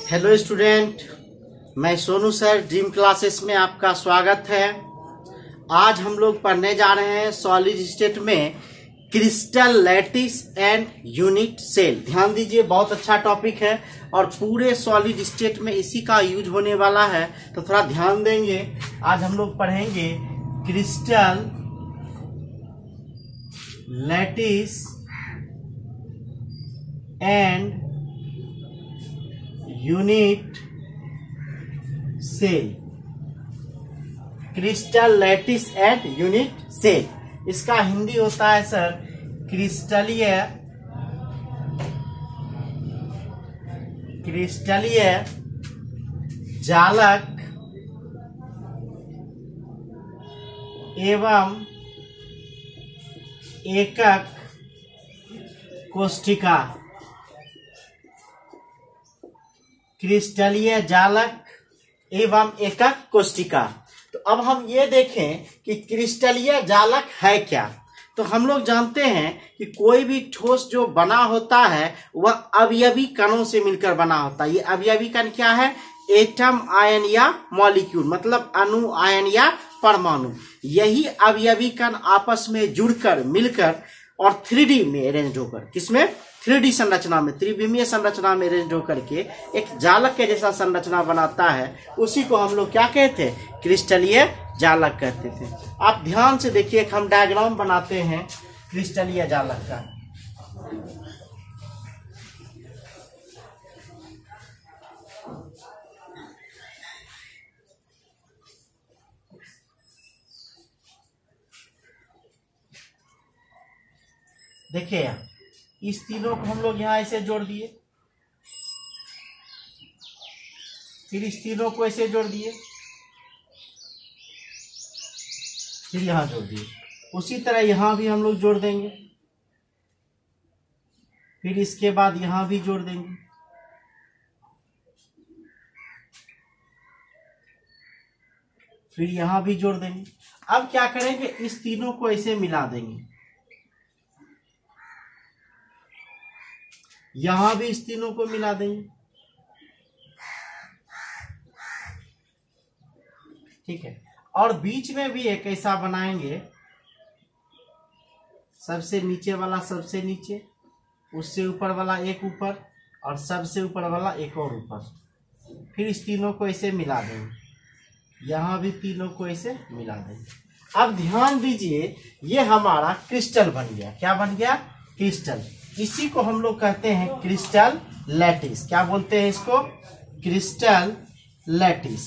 Hello student, मैं Sonu sir dream classes में आपका स्वागत है। आज हम लोग पढ़ने जा रहे हैं सॉलिड स्टेट में crystal lattice and unit cell. ध्यान दीजिए, बहुत अच्छा टॉपिक है और पूरे सॉलिड स्टेट में इसी का यूज होने वाला है, तो थोड़ा ध्यान देंगे। आज हम लोग पढ़ेंगे crystal lattice and unit cell. Crystal lattice and unit cell, इसका हिंदी होता है सर क्रिस्टलीय जालक एवं एकक कोष्ठिका। क्रिस्टलीय जालक एवं एकक कोष्ठिका। तो अब हम ये देखें कि क्रिस्टलीय जालक है क्या। तो हम लोग जानते हैं कि कोई भी ठोस जो बना होता है वह अवयवी कणों से मिलकर बना होता है। ये अवयवी कण क्या है? एटम, आयन या मॉलिक्यूल, मतलब अणु, आयन या परमाणु। यही अवयवी कण आपस में जुड़कर, मिलकर और 3D में अरेंज होकर, किसमें? 3D संरचना में, त्रिविमीय संरचना में अरेंज होकर के एक जालक के जैसा संरचना बनाता है। उसी को हम लोग क्या कहते हैं? क्रिस्टलीय जालक कहते थे। आप ध्यान से देखिए, हम डायग्राम बनाते हैं क्रिस्टलीय जालक का। देखिए, इस तीनों को हम लोग यहां ऐसे जोड़ दिए, फिर इस तीनों को ऐसे जोड़ दिए, फिर यहां जोड़ दिए। उसी तरह यहां भी हम लोग जोड़ देंगे, फिर इसके बाद यहां भी जोड़ देंगे, फिर यहां भी जोड़ देंगे। अब क्या करेंगे? इस तीनों को ऐसे मिला देंगे, यहां भी इस तीनों को मिला देंगे, ठीक है। और बीच में भी एक ऐसा बनाएंगे, सबसे नीचे वाला सबसे नीचे, उससे ऊपर वाला एक ऊपर, और सबसे ऊपर वाला एक और ऊपर। फिर इस तीनों को ऐसे मिला देंगे, यहां भी तीनों को ऐसे मिला देंगे। अब ध्यान दीजिए, ये हमारा क्रिस्टल बन गया। क्या बन गया? क्रिस्टल। इसी को हम लोग कहते हैं क्रिस्टल लैटिस। क्या बोलते हैं इसको? Crystal lattice.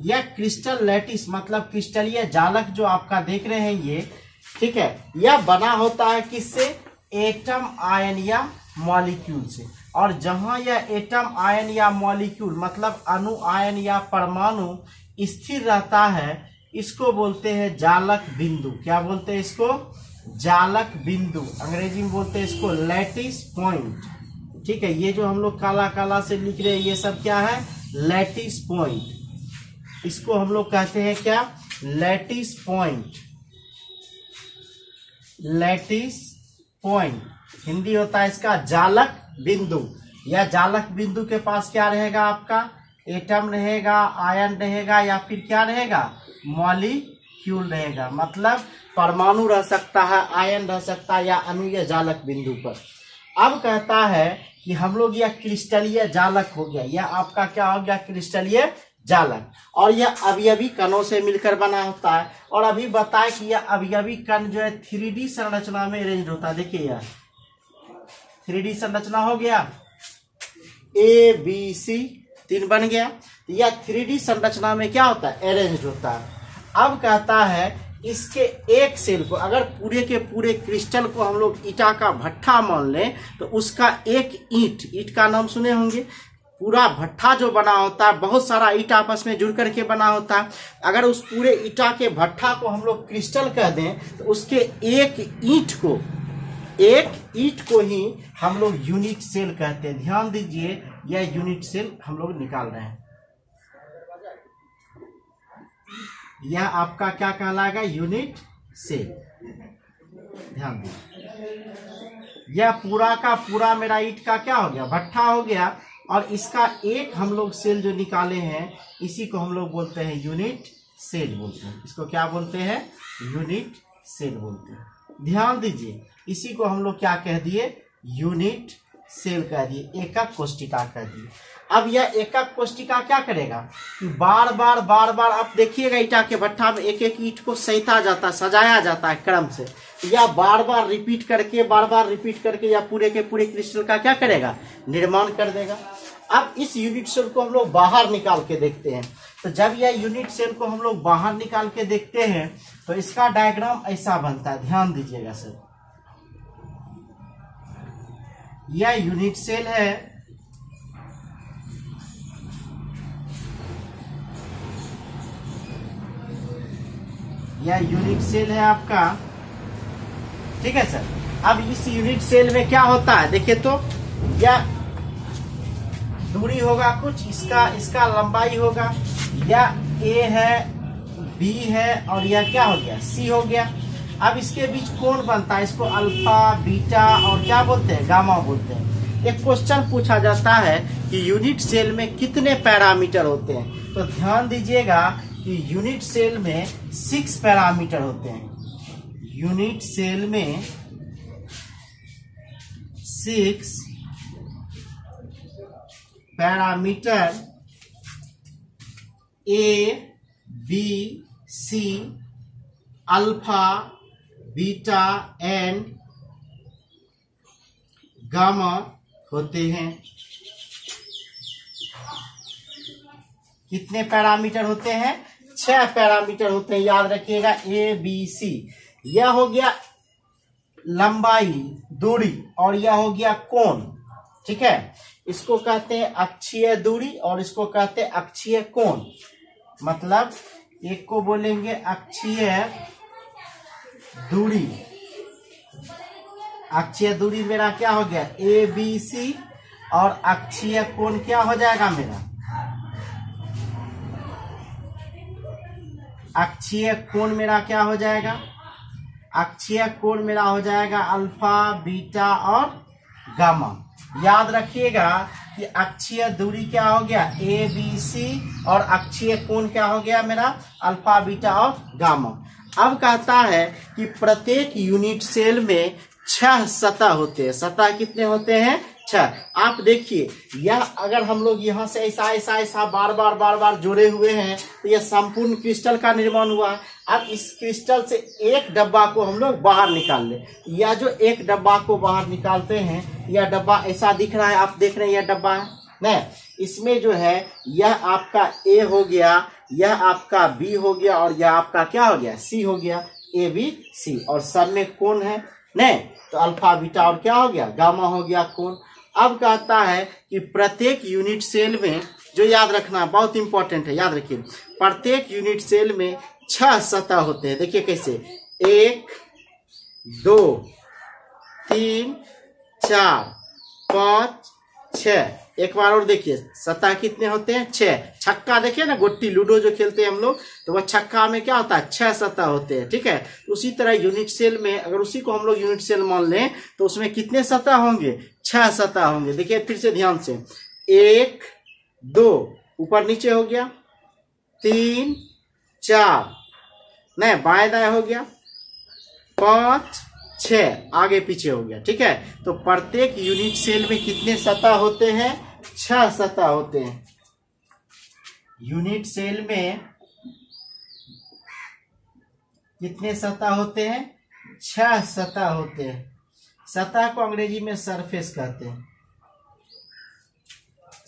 यह क्रिस्टल लैटिस मतलब क्रिस्टलीय जालक जो आपका देख रहे हैं ये, ठीक है, यह बना होता है किससे? एटम, आयन या मॉलिक्यूल से। और जहां यह एटम, आयन या मॉलिक्यूल मतलब अणु, आयन या परमाणु स्थिर रहता है, इसको बोलते हैं जालक बिंदु। क्या बोलते हैं इसको? जालक बिंदु। अंग्रेजी में बोलते हैं इसको लैटिस पॉइंट, ठीक है। ये जो हम लोग काला काला से लिख रहे हैं, ये सब क्या है? Lattice point. इसको हम लोग कहते हैं क्या? Lattice point. Lattice point Hindi होता है इसका जालक बिंदु। या जालक बिंदु के पास क्या रहेगा? आपका एटम रहेगा, आयन रहेगा, या फिर क्या रहेगा? मॉलिक्यूल रहेगा, मतलब परमाणु रह सकता है, आयन रह सकता है, या अणु या जालक बिंदु पर। अब कहता है कि हम लोग यह क्रिस्टलीय जालक हो गया, यह आपका क्या हो गया? क्रिस्टलीय जालक। और यह अवयवी कणों से मिलकर बना होता है। और अभी बताए कि यह अवयवी कण जो है 3D संरचना में अरेंज होता है। देखिए, यह 3D संरचना हो गया, ABC 3 बन गया। यह 3D संरचना में क्या होता है? अरेंज होता है। अब कहता है इसके एक सेल को, अगर पूरे के पूरे क्रिस्टल को हम लोग ईटा का भट्ठा मान लें, तो उसका एक ईंट का नाम सुने होंगे। पूरा भट्ठा जो बना होता है, बहुत सारा ईंट आपस में जुड़ करके बना होता है। अगर उस पूरे ईटा के भट्ठा को हम लोग क्रिस्टल कह दें, तो उसके एक ईंट को ही हम लोग यूनिट सेल कहते हैं। ध्यान दीजिए, यह यूनिट सेल हम लोग निकाल रहे हैं। यह आपका क्या कहलाएगा? Unit cell. ध्यान दीजिए, यह पूरा का पूरा मेरा ईंट का क्या हो गया, भट्ठा हो गया। और इसका एक हम लोग सेल जो निकाले हैं इसी को हम लोग बोलते हैं यूनिट सेल बोलते हैं। इसको क्या बोलते हैं, यूनिट सेल बोलते हैं। ध्यान दीजिए, इसी को हम लोग क्या कह दिए, यूनिट सेल कह दिए, एकक कोष्टिका कह दिए। अब यह एकक कोष्टिका क्या करेगा कि बार बार अब देखिएगा ईटा के भट्ठा में एक एक ईंट को सहिता जाता है, सजाया जाता है क्रम से, या बार बार रिपीट करके या पूरे के पूरे क्रिस्टल का क्या करेगा, निर्माण कर देगा। अब इस यूनिट सेल को हम लोग बाहर निकाल के देखते हैं। तो जब यह यूनिट सेल को हम लोग बाहर निकाल के देखते हैं तो इसका डायग्राम ऐसा बनता है, ध्यान दीजिएगा सर। यह यूनिट सेल है, यह यूनिट सेल है आपका, ठीक है सर। अब इस यूनिट सेल में क्या होता है, देखिए तो यह दूरी होगा कुछ, इसका लंबाई होगा, यह ए है, बी है और यह क्या हो गया, सी हो गया। अब इसके बीच कोण बनता है, इसको अल्फा, बीटा और क्या बोलते हैं, गामा बोलते हैं। एक क्वेश्चन पूछा जाता है कि यूनिट सेल में कितने पैरामीटर होते हैं, तो ध्यान दीजिएगा कि यूनिट सेल में 6 पैरामीटर होते हैं। यूनिट सेल में 6 parameter a, b, c, alpha, beta and gamma होते हैं। कितने पैरामीटर होते हैं, 6 पैरामीटर होते हैं, याद रखिएगा, ए बी सी। यह हो गया लंबाई, दूरी, और यह हो गया कोण, ठीक है। इसको कहते हैं अक्षीय दूरी और इसको कहते हैं अक्षीय कोण। मतलब एक को बोलेंगे अक्षीय दूरी, अक्षीय दूरी मेरा क्या हो गया, ए बी सी, और अक्षीय कोण क्या हो जाएगा मेरा, अक्षीय कोण मेरा क्या हो जाएगा, अक्षीय कोण मेरा हो जाएगा अल्फा, बीटा और गामा। याद रखिएगा कि अक्षीय दूरी क्या हो गया, ए बी सी, और अक्षीय कोण क्या हो गया मेरा, अल्फा, बीटा और गामा। अब कहता है कि प्रत्येक यूनिट सेल में 6 सतह होते हैं। सतह कितने होते हैं, 6। आप देखिए, यह अगर हम लोग यहाँ से ऐसा बार बार जोड़े हुए हैं तो यह संपूर्ण क्रिस्टल का निर्माण हुआ है। अब इस क्रिस्टल से एक डब्बा को हम लोग बाहर निकाल ले, या जो एक डब्बा को बाहर निकालते हैं, यह डब्बा ऐसा दिख रहा है, आप देख रहे हैं यह डब्बा है ना, इसमें जो है यह आपका ए हो गया, यह आपका बी हो गया और यह आपका क्या हो गया, सी हो गया, ए बी सी, और सब में कोण है नहीं, तो अल्फा, बीटा और क्या हो गया, गामा हो गया कोण। अब कहता है कि प्रत्येक यूनिट सेल में, जो याद रखना बहुत इंपॉर्टेंट है, याद रखिए, प्रत्येक यूनिट सेल में 6 सतह होते हैं। देखिए कैसे, 1 2 3 4 5 6। एक बार और देखिए, सतह कितने होते हैं, 6। छक्का देखिए ना, गोटी लूडो जो खेलते हैं हम लोग, तो वह छक्का में क्या होता है, 6 सतह होते हैं, ठीक है। उसी तरह यूनिट सेल में अगर उसी को हम लोग यूनिट सेल मान लें तो उसमें कितने सतह होंगे, 6 सतह होंगे। देखिए फिर से ध्यान से, 1 2 ऊपर नीचे हो गया, 3 4 नहीं बाएं दाएं हो गया, 5 6 आगे पीछे हो गया, ठीक है। तो प्रत्येक यूनिट सेल में कितने सतह होते हैं, 6 सतह होते हैं। यूनिट सेल में कितने सतह होते हैं, 6 सतह होते हैं। सतह को अंग्रेजी में सरफेस कहते हैं।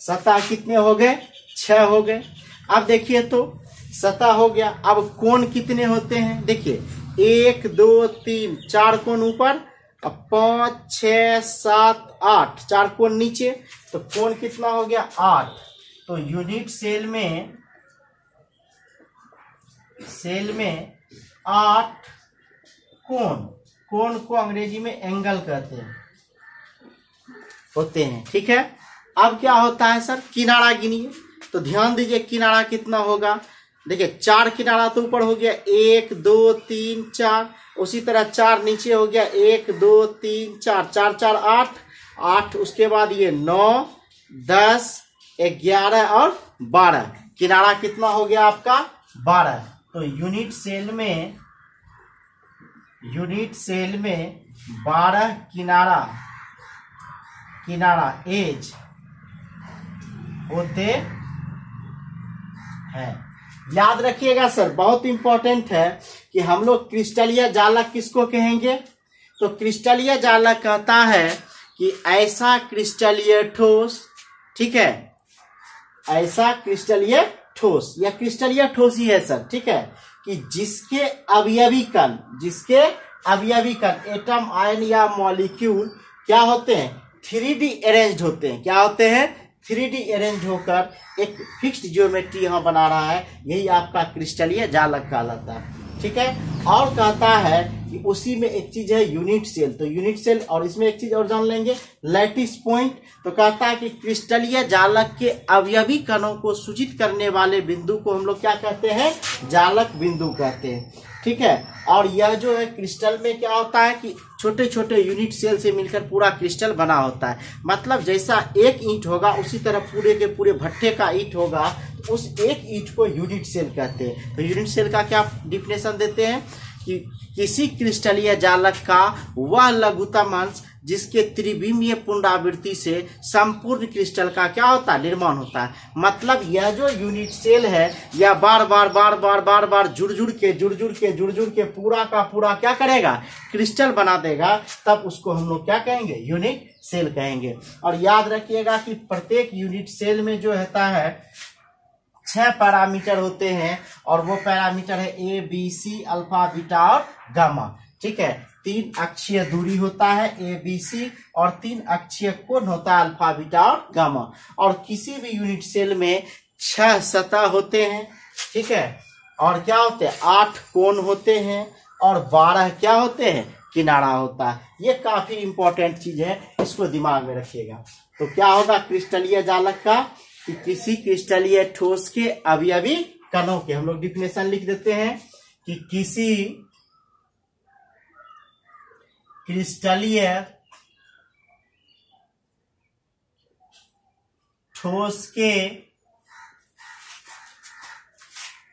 सतह कितने हो गए, 6 हो गए। अब देखिए तो सतह हो गया, अब कोण कितने होते हैं, देखिए 1 2 3 4 कोण ऊपर, 5 6 7 8 4 कोण नीचे, तो कोण कितना हो गया, 8। तो यूनिट सेल में 8 कोण को अंग्रेजी में एंगल कहते हैं, होते हैं, ठीक है। अब क्या होता है सर, किनारा गिनिए, तो ध्यान दीजिए किनारा कितना होगा। देखिए 4 किनारा तो ऊपर हो गया, 1 2 3 4, उसी तरह 4 नीचे हो गया, 1 2 3 4, 4 4 8, 8 उसके बाद ये 9 10 11 और 12, किनारा कितना हो गया आपका 12। तो यूनिट सेल में 12 किनारा एज होते हैं। याद रखिएगा सर, बहुत इंपॉर्टेंट है कि हम लोग क्रिस्टलीय जालक किसको कहेंगे। तो क्रिस्टलीय जालक कहता है कि ऐसा क्रिस्टलीय ठोस, ठीक है, ऐसा क्रिस्टलीय ठोस या क्रिस्टलीय ठोस ही है सर, ठीक है, कि जिसके अवयवी कण एटम, आयन या मॉलिक्यूल क्या होते हैं 3D अरेंज्ड होते हैं। क्या होते हैं 3D अरेंज होकर एक फिक्स्ड ज्योमेट्री यहाँ बना रहा है, यही आपका क्रिस्टलीय जालक कहलाता है, ठीक है। और कहता है कि उसी में एक चीज है यूनिट सेल, तो यूनिट सेल, और इसमें एक चीज और जान लेंगे लैटिस पॉइंट। तो कहता है कि क्रिस्टलीय जालक के अवयवी कणों को सूचित करने वाले बिंदु को हम लोग क्या कहते हैं, जालक बिंदु कहते हैं, ठीक है। और यह जो है क्रिस्टल में क्या होता है कि छोटे छोटे यूनिट सेल से मिलकर पूरा क्रिस्टल बना होता है। मतलब जैसा एक ईंट होगा उसी तरह पूरे के पूरे भट्ठे का ईंट होगा, तो उस एक ईंट को यूनिट सेल कहते हैं। तो यूनिट सेल का क्या डिफिनेशन देते हैं कि किसी क्रिस्टलीय जालक का वह लघुतम अंश जिसके त्रिविमीय पुनरावृत्ति से संपूर्ण क्रिस्टल का क्या होता है, निर्माण होता है। मतलब यह जो यूनिट सेल है यह बार बार जुड़ के पूरा का पूरा क्या करेगा, क्रिस्टल बना देगा, तब उसको हम लोग क्या कहेंगे, यूनिट सेल कहेंगे। और याद रखिएगा कि प्रत्येक यूनिट सेल में जो होता है 6 पैरामीटर होते हैं, और वो पैरामीटर है a b c alpha beta और गामा, ठीक है। 3 अक्षीय दूरी होता है ए बी सी, और 3 अक्षीय कोण होता है अल्फा बीटा और गामा। और किसी भी यूनिट सेल में 6 सतह होते हैं, ठीक है, और क्या होते हैं 8 कोण होते हैं, और 12 क्या होते हैं, किनारा होता है। ये काफी इंपॉर्टेंट चीज है, इसको दिमाग में रखिएगा। तो क्या होगा क्रिस्टलीय जालक का कि किसी क्रिस्टलीय ठोस के अवयवी कणों के, हम लोग डिफिनेशन लिख देते हैं कि किसी क्रिस्टलीय ठोस के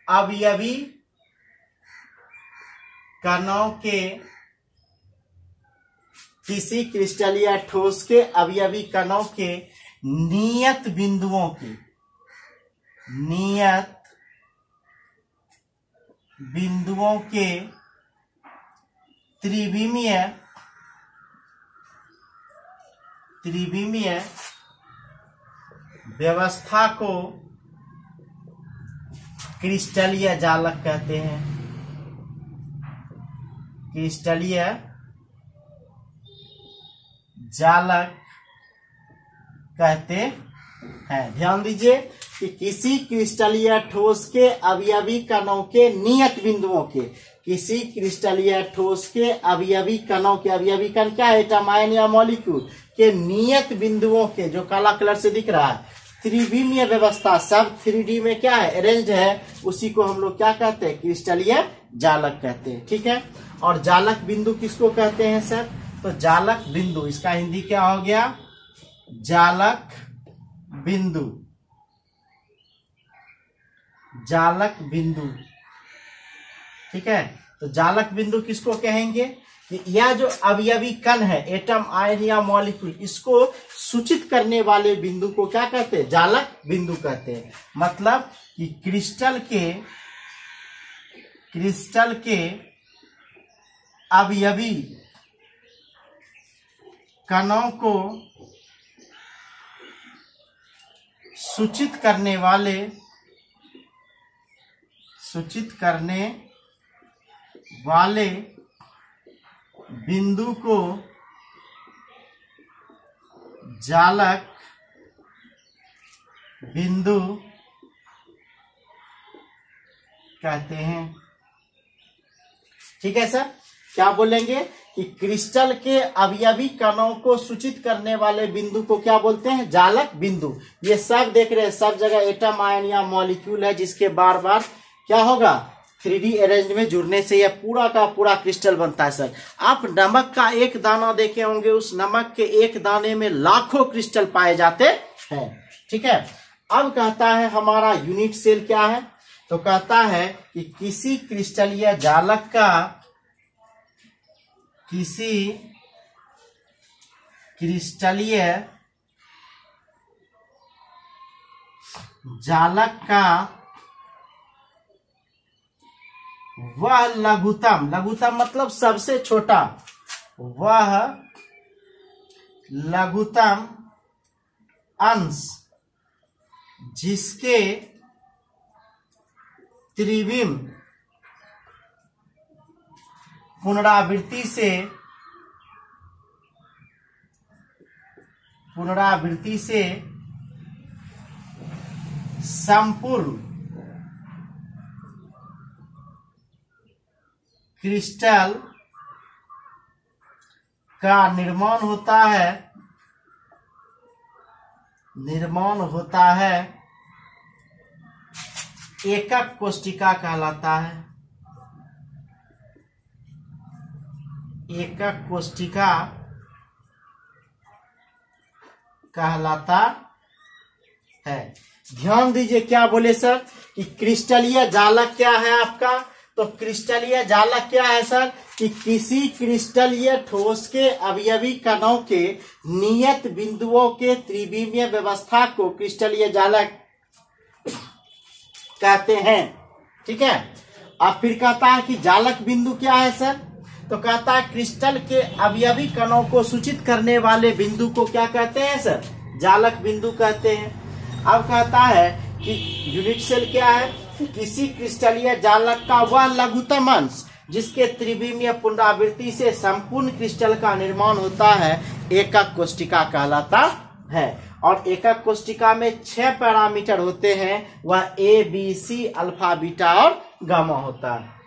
अवयवी कणों के, किसी क्रिस्टलीय ठोस के अवयवी कणों के नियत बिंदुओं के त्रिविमीय व्यवस्था को क्रिस्टलीय जालक कहते हैं। क्रिस्टलीय जालक कहते हैं। ध्यान दीजिए कि किसी क्रिस्टलीय ठोस के अवयवी कणों के नियत बिंदुओं के, किसी क्रिस्टलीय ठोस के अवयवी कणों के, अवयवी कण क्या है, एटम, आयन या मॉलिक्यूल के नियत बिंदुओं के, जो काला कलर से दिख रहा है, त्रिविमीय व्यवस्था, सब 3D में क्या है, अरेंज्ड है, उसी को हम लोग क्या कहते हैं, क्रिस्टलीय जालक कहते हैं, ठीक है। और जालक बिंदु किसको कहते हैं सर, तो जालक बिंदु, इसका हिंदी क्या हो गया, जालक बिंदु, जालक बिंदु, ठीक है। तो जालक बिंदु किसको कहेंगे कि यह जो अवयवी कण है, एटम, आयन या मॉलिक्यूल, इसको सूचित करने वाले बिंदु को क्या कहते हैं, जालक बिंदु कहते हैं। मतलब कि क्रिस्टल के अवयवी कणों को सूचित करने वाले बिंदु को जालक बिंदु कहते हैं, ठीक है सर। क्या बोलेंगे कि क्रिस्टल के अवयवी कणों को सूचित करने वाले बिंदु को क्या बोलते हैं, जालक बिंदु। ये सब देख रहे हैं, सब जगह एटम, आयन या मॉलिक्यूल है, जिसके बार बार क्या होगा, 3D अरेंज में जुड़ने से यह पूरा का पूरा क्रिस्टल बनता है सर। आप नमक का एक दाना देखे होंगे, उस नमक के एक दाने में लाखों क्रिस्टल पाए जाते हैं। ठीक है, अब कहता है हमारा यूनिट सेल क्या है, तो कहता है कि किसी क्रिस्टलीय जालक का वह लघुतम मतलब सबसे छोटा, वह लघुतम अंश जिसके त्रिविम पुनरावृत्ति से संपूर्ण क्रिस्टल का निर्माण होता है एकक कोष्टिका कहलाता है। एकक कोष्टिका कहलाता है। ध्यान दीजिए क्या बोले सर कि क्रिस्टलीय जालक क्या है आपका, तो क्रिस्टलीय जालक क्या है सर कि किसी क्रिस्टलीय ठोस के अवयवी कणों के नियत बिंदुओं के त्रिविमीय व्यवस्था को क्रिस्टलीय जालक कहते हैं। ठीक है, अब फिर कहता है कि जालक बिंदु क्या है सर, तो कहता है क्रिस्टल के अवयवी कणों को सूचित करने वाले बिंदु को क्या कहते हैं सर, जालक बिंदु कहते हैं। अब कहता है कि यूनिट सेल क्या है, किसी क्रिस्टलीय जालक का वह लघुतम अंश जिसके त्रिविमीय पुनरावृत्ति से संपूर्ण क्रिस्टल का निर्माण होता है एकक कोष्टिका कहलाता है। और एकक कोष्टिका में 6 पैरामीटर होते हैं, वह a b c alpha beta और गामा होता है।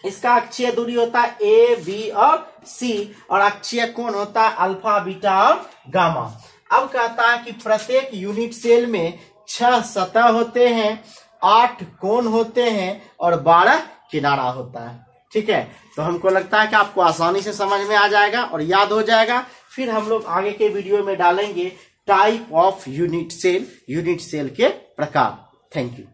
इसका अक्षीय दूरी होता है ए बी और सी, और अक्षीय कोण होता है अल्फा बीटा और गामा। अब कहता है कि प्रत्येक यूनिट सेल में 6 सतह होते हैं, 8 कोण होते हैं और 12 किनारा होता है। ठीक है, तो हमको लगता है कि आपको आसानी से समझ में आ जाएगा और याद हो जाएगा। फिर हम लोग आगे के वीडियो में डालेंगे टाइप ऑफ यूनिट सेल के प्रकार। Thank you.